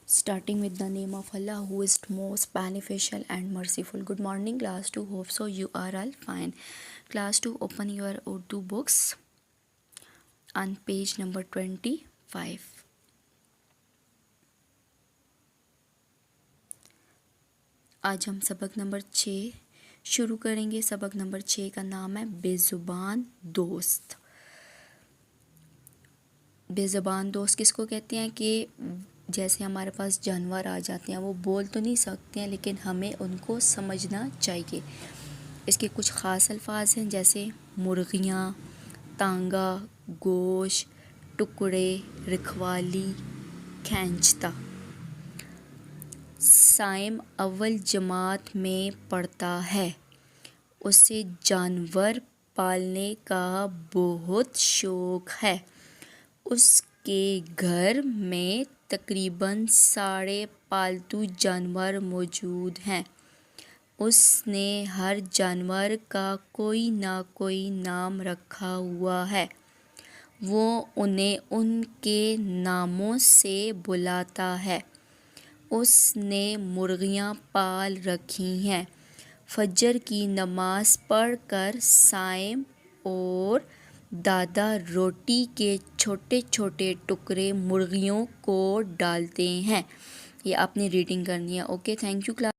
Starting with the name of Allah, who is most beneficial and merciful. Good morning, class 2. Hope so you are all fine. Class 2, open your Urdu books on page number 25. आज हम सबक number 6 शुरू करेंगे. सबक number 6 का नाम है बेज़ुबान दोस्त. बेज़ुबान दोस्त किसको कहते हैं कि जैसे हमारे पास जानवर आ जाते हैं, वो बोल तो नहीं सकते हैं लेकिन हमें उनको समझना चाहिए. इसके कुछ ख़ास अल्फाज हैं जैसे मुर्गियाँ, तांगा, गोश्त, टुकड़े, रखवाली, खींचता. साइम अव्वल जमात में पढ़ता है. उसे जानवर पालने का बहुत शौक़ है. उसके घर में तकरीबन 6.5 पालतू जानवर मौजूद हैं. उसने हर जानवर का कोई ना कोई नाम रखा हुआ है. वो उन्हें उनके नामों से बुलाता है. उसने मुर्गियाँ पाल रखी हैं. फजर की नमाज़ पढ़कर साइम और दादा रोटी के छोटे छोटे टुकड़े मुर्गियों को डालते हैं. ये आपने रीडिंग करनी है. Okay, thank you class.